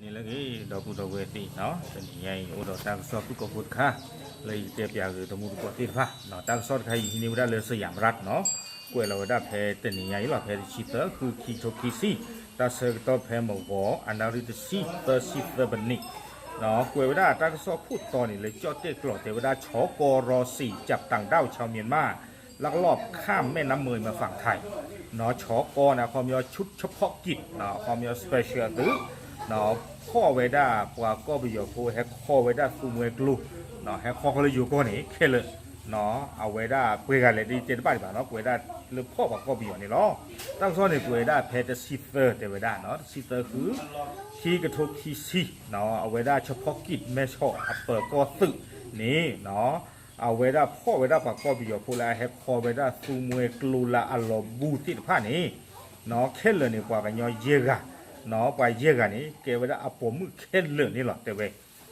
นี่ละกี้ดอกพุดอกเวทีเนาะเป็นใหญ่โอ้ดอกตังซอพุกพุดค่ะเลยเตียบยาคือตมุกติดฟ้าเนาะตังซอใครที่นี่ได้เลยสยามรัฐเนาะกวยเราได้แพ้เป็นใหญ่หรอแพ้ชิเตอร์คือคีโตคีซีตาเซอร์ตัวแพ้หมวออันนาริตซีเตอร์ชิเตอร์บันนิเนาะกวยได้ตังซอพูดตอนนี้เลยจอดเตะกลอดเทวดาชอกรอสี่จับต่างด้าวชาวเมียนมาลักลอบข้ามแม่น้ำเมยมาฝั่งไทยเนาะชอกนะความยอชุดเฉพาะกิจเนาะความยอสเปเชียลตื้อเนาะข้อเวดาปว่าก็ไปอยู่พูแฮกข้อเวดาฟูมวยกลูเนาะแฮกข้อเขาเลยอยู่ก็นี่แค่เลยเนาะเอาเวดาเปกันเลยดีเจ็ดบ้านบ้านเนาะเวดาหรือพ่อปากก็ไปอยู่นี่ล้อตั้งซ้อนในเวดาเพจซิเตอร์แต่เวดาเนาะซิเตอร์คือขี้กระทบขี้ซีเนาะเอาเวดาเฉพาะกิจแม่ชอบอัปเปอร์ก็ตึกนี่เนาะเอาเวดาพ่อเวดาปากก็ไปอยู่พูแล้วแฮกข้อเวดาฟูมวยกลูละอัลลอบูติดผ้านี่เนาะแค่เลยนี่กว่ากันย่อเยอะกันเนาะไปเยอะกันนี่เกวดาอปอมือเข็นเรื่องนี่หรอแต่เว้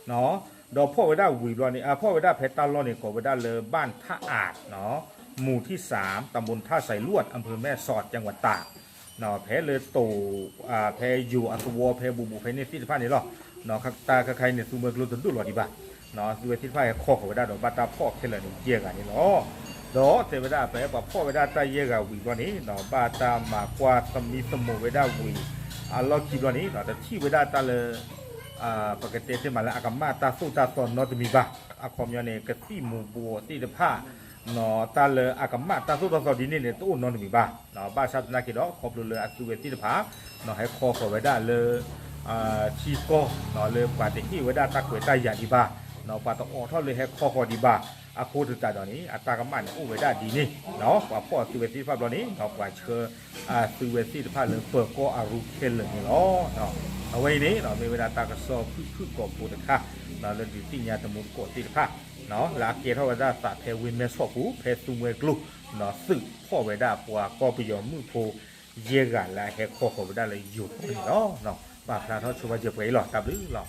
เนาะดอกพ่อเวดาวีรอนี่พ่อเวดาเพชรตาลอนี่ก็เวดาเลยบ้านท่าอาดเนาะหมู่ที่3ตำบลท่าใสลวดอำเภอแม่สอดจังหวัดตากเนาะแพ้เลยโตแพ้อยู่อัศวแพ้บุบุแพ้เนี่ยที่ผ้านี่หรอเนาะคักตาใครเนี่ยซูเมอร์กลุตุหรอดีป่ะเนาะดูที่ผ้าข้อของเวดาดอกบาตาพ่อเข็นเลยนี่เยอะกันนี่เนาะดอกเทวดาแพ้พ่อเวดาตาเยอะกันวีรอนี่เนาะบาตามากว่าสมีสมุเวดาวีเราคิดว่านี้เราจะที่เวลาตาเลยปกติที่มาแล้วอากาศมาตาสู้ตาตอนนอตมีบ้าอาคอมยาเนี่ยกระที่มูบัวที่เดผ้านอตาเลยอากาศมาตาสู้ตาตอนดีนี่เนี่ยตู้นอนมีบ้าเนาะบ้าชาตินักกีฬาขอบเลยอาสุเวที่เดผ้าเนาะให้คอขอไว้ได้เลยชีโก้เนาะเลยปาติที่ไว้ได้ตะกวยใต้ยาดีบ้าเนาะปาตะออทอดเลยให้คอขอดีบ้าอาโคตุตาตอนนี้อัตรากำมันอู้ไว้ได้ดีนี่เนาะกว่าพ่อสุเวที่ภาพตอนนี้เนาะกว่าเชื่อสุเวที่ภาพเลยเปิดก็อารุเคลเลยนี่เนาะเอาไว้นี้เรามีเวลาตากระสอบพึ่งกอบปูตะค่ะเราเรียนดีที่ยาตมุกโกติค่ะเนาะลาเกียร์เท่ากับได้สาเพวินเมสอกูเพสุเมกลุเนาะซึ่งพ่อไว้ได้ปัวก็ไปยอมมือโพเยกันและแหกข้อเขาไว้ได้เลยหยุดเนาะบาปนาเท่าชัวร์จะไปหรอตับหรือหรอ